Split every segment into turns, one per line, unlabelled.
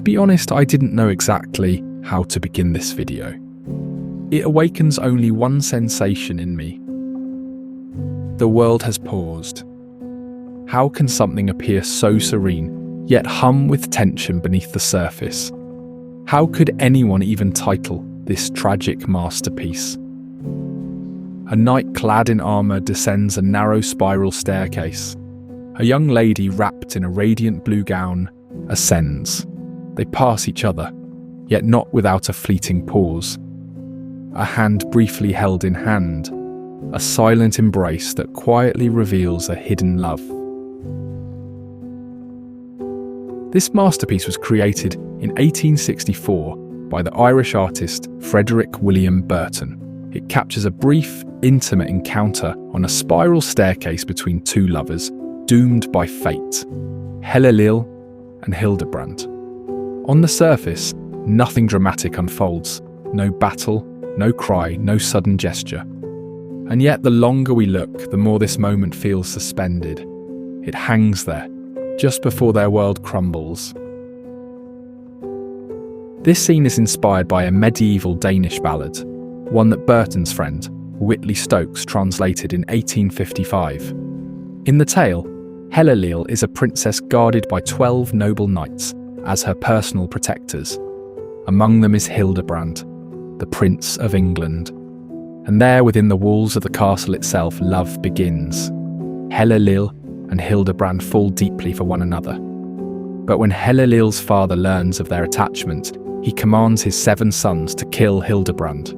To be honest, I didn't know exactly how to begin this video. It awakens only one sensation in me. The world has paused. How can something appear so serene, yet hum with tension beneath the surface? How could anyone even title this tragic masterpiece? A knight clad in armour descends a narrow spiral staircase. A young lady wrapped in a radiant blue gown ascends. They pass each other, yet not without a fleeting pause. A hand briefly held in hand, a silent embrace that quietly reveals a hidden love. This masterpiece was created in 1864 by the Irish artist Frederic William Burton. It captures a brief, intimate encounter on a spiral staircase between two lovers, doomed by fate, Hellelil and Hildebrand. On the surface, nothing dramatic unfolds. No battle, no cry, no sudden gesture. And yet the longer we look, the more this moment feels suspended. It hangs there, just before their world crumbles. This scene is inspired by a medieval Danish ballad, one that Burton's friend, Whitley Stokes, translated in 1855. In the tale, Hellelil is a princess guarded by 12 noble knights as her personal protectors. Among them is Hildebrand, the Prince of England. And there within the walls of the castle itself, love begins. Hellelil and Hildebrand fall deeply for one another. But when Hellelil's father learns of their attachment, he commands his 7 sons to kill Hildebrand.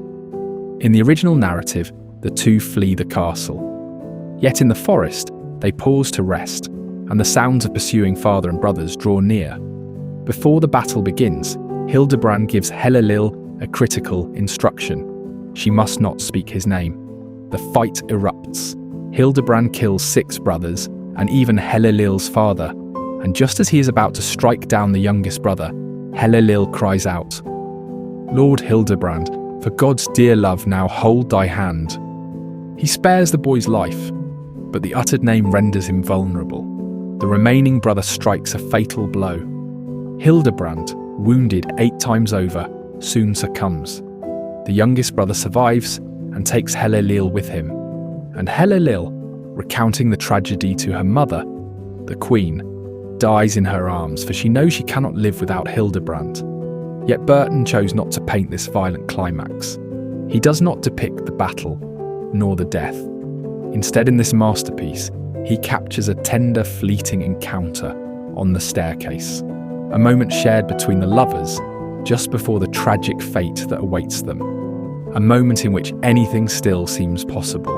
In the original narrative, the two flee the castle. Yet in the forest, they pause to rest, and the sounds of pursuing father and brothers draw near. Before the battle begins, Hildebrand gives Hellelil a critical instruction. She must not speak his name. The fight erupts. Hildebrand kills 6 brothers, and even Hellelil's father, and just as he is about to strike down the youngest brother, Hellelil cries out, "Lord Hildebrand, for God's dear love, now hold thy hand." He spares the boy's life, but the uttered name renders him vulnerable. The remaining brother strikes a fatal blow. Hildebrand, wounded 8 times over, soon succumbs. The youngest brother survives and takes Hellelil with him. And Hellelil, recounting the tragedy to her mother, the queen, dies in her arms, for she knows she cannot live without Hildebrand. Yet Burton chose not to paint this violent climax. He does not depict the battle, nor the death. Instead, in this masterpiece, he captures a tender, fleeting encounter on the staircase, a moment shared between the lovers just before the tragic fate that awaits them, a moment in which anything still seems possible.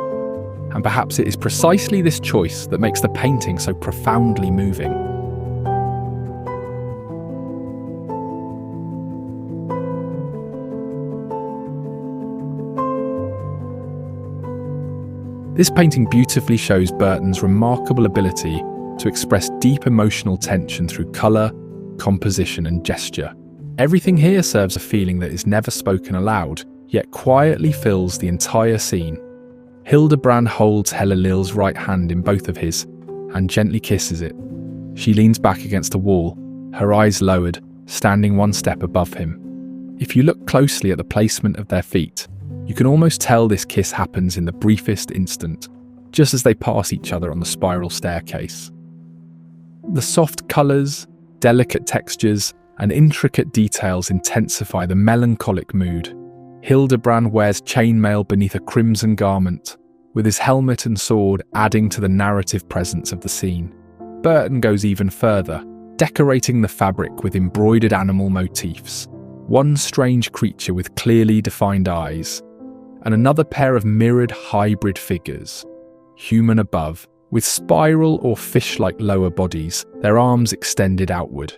And perhaps it is precisely this choice that makes the painting so profoundly moving. This painting beautifully shows Burton's remarkable ability to express deep emotional tension through colour, composition and gesture. Everything here serves a feeling that is never spoken aloud, yet quietly fills the entire scene. Hildebrand holds Hellelil's right hand in both of his and gently kisses it. She leans back against a wall, her eyes lowered, standing one step above him. If you look closely at the placement of their feet, you can almost tell this kiss happens in the briefest instant, just as they pass each other on the spiral staircase. The soft colours, delicate textures, and intricate details intensify the melancholic mood. Hildebrand wears chainmail beneath a crimson garment, with his helmet and sword adding to the narrative presence of the scene. Burton goes even further, decorating the fabric with embroidered animal motifs. One strange creature with clearly defined eyes, and another pair of mirrored hybrid figures, human above, with spiral or fish-like lower bodies, their arms extended outward.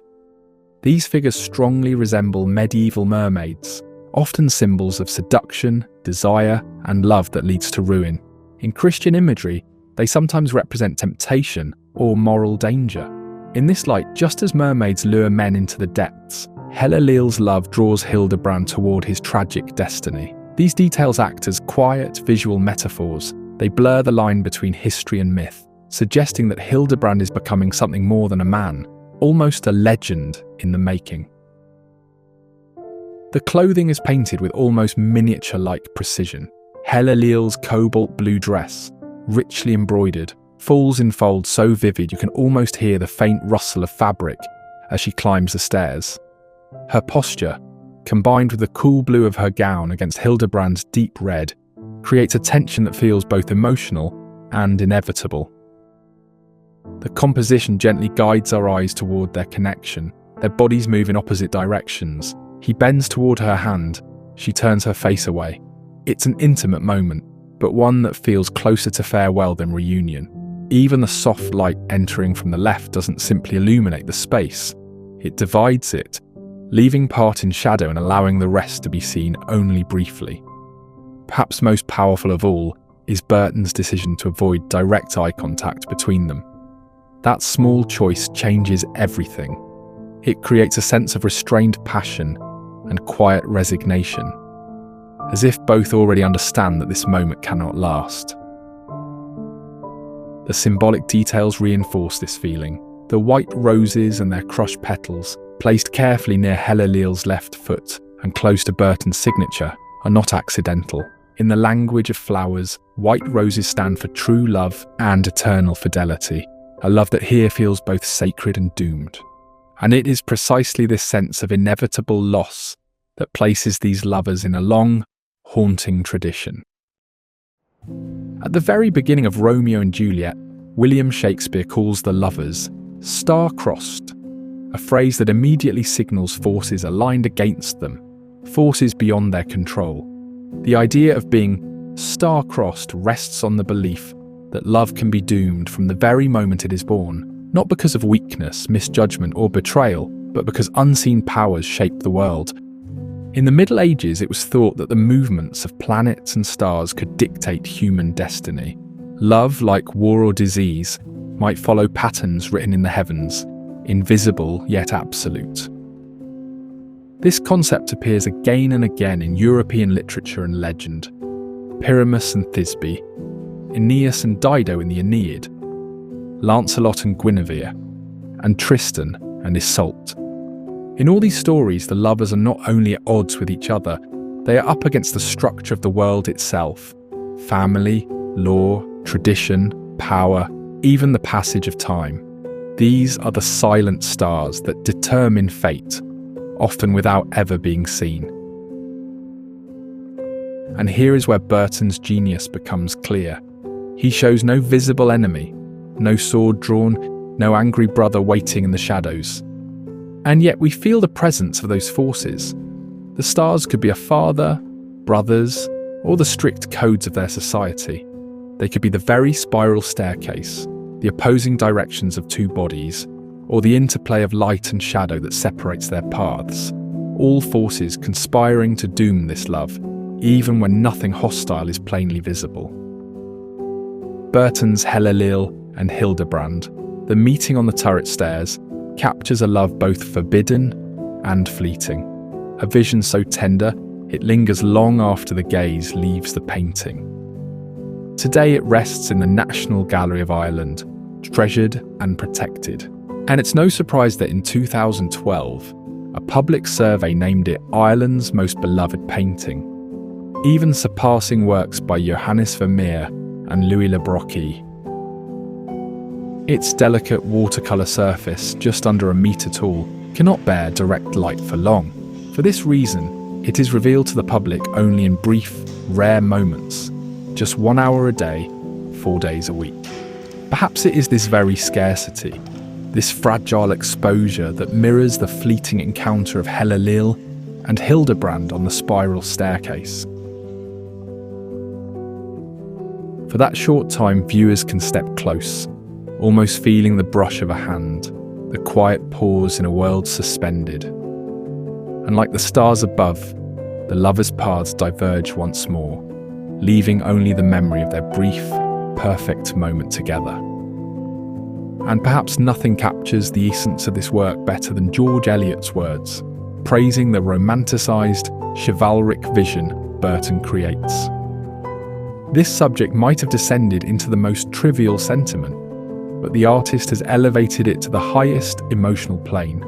These figures strongly resemble medieval mermaids, often symbols of seduction, desire, and love that leads to ruin. In Christian imagery, they sometimes represent temptation or moral danger. In this light, just as mermaids lure men into the depths, Hellelil's love draws Hildebrand toward his tragic destiny. These details act as quiet visual metaphors. They blur the line between history and myth, suggesting that Hildebrand is becoming something more than a man, almost a legend in the making. The clothing is painted with almost miniature-like precision. Hellelil's cobalt blue dress, richly embroidered, falls in folds so vivid you can almost hear the faint rustle of fabric as she climbs the stairs. Her posture, combined with the cool blue of her gown against Hildebrand's deep red, creates a tension that feels both emotional and inevitable. The composition gently guides our eyes toward their connection. Their bodies move in opposite directions. He bends toward her hand. She turns her face away. It's an intimate moment, but one that feels closer to farewell than reunion. Even the soft light entering from the left doesn't simply illuminate the space. It divides it, leaving part in shadow and allowing the rest to be seen only briefly. Perhaps most powerful of all is Burton's decision to avoid direct eye contact between them. That small choice changes everything. It creates a sense of restrained passion and quiet resignation, as if both already understand that this moment cannot last. The symbolic details reinforce this feeling. The white roses and their crushed petals, placed carefully near Hellelil's left foot and close to Burton's signature, are not accidental. In the language of flowers, white roses stand for true love and eternal fidelity, a love that here feels both sacred and doomed. And it is precisely this sense of inevitable loss that places these lovers in a long, haunting tradition. At the very beginning of Romeo and Juliet, William Shakespeare calls the lovers star-crossed, a phrase that immediately signals forces aligned against them, forces beyond their control. The idea of being star-crossed rests on the belief that love can be doomed from the very moment it is born, not because of weakness, misjudgment, or betrayal, but because unseen powers shape the world. In the Middle Ages, it was thought that the movements of planets and stars could dictate human destiny. Love, like war or disease, might follow patterns written in the heavens, invisible yet absolute. This concept appears again and again in European literature and legend. Pyramus and Thisbe, Aeneas and Dido in the Aeneid, Lancelot and Guinevere, and Tristan and Isolde. In all these stories, the lovers are not only at odds with each other, they are up against the structure of the world itself. Family, law, tradition, power, even the passage of time. These are the silent stars that determine fate, often without ever being seen. And here is where Burton's genius becomes clear. He shows no visible enemy, no sword drawn, no angry brother waiting in the shadows. And yet we feel the presence of those forces. The stars could be a father, brothers, or the strict codes of their society. They could be the very spiral staircase, the opposing directions of two bodies, or the interplay of light and shadow that separates their paths. All forces conspiring to doom this love, even when nothing hostile is plainly visible. Burton's Hellelil and Hildebrand, the meeting on the turret stairs, captures a love both forbidden and fleeting. A vision so tender, it lingers long after the gaze leaves the painting. Today it rests in the National Gallery of Ireland, treasured and protected. And it's no surprise that in 2012, a public survey named it Ireland's most beloved painting, even surpassing works by Johannes Vermeer and Louis Le Brocq. Its delicate watercolor surface, just under a metre tall, cannot bear direct light for long. For this reason, it is revealed to the public only in brief, rare moments, just 1 hour a day, 4 days a week. Perhaps it is this very scarcity, this fragile exposure that mirrors the fleeting encounter of Hellelil and Hildebrand on the spiral staircase. For that short time, viewers can step close, almost feeling the brush of a hand, the quiet pause in a world suspended. And like the stars above, the lovers' paths diverge once more, leaving only the memory of their brief, perfect moment together. And perhaps nothing captures the essence of this work better than George Eliot's words, praising the romanticised, chivalric vision Burton creates. This subject might have descended into the most trivial sentiment, but the artist has elevated it to the highest emotional plane,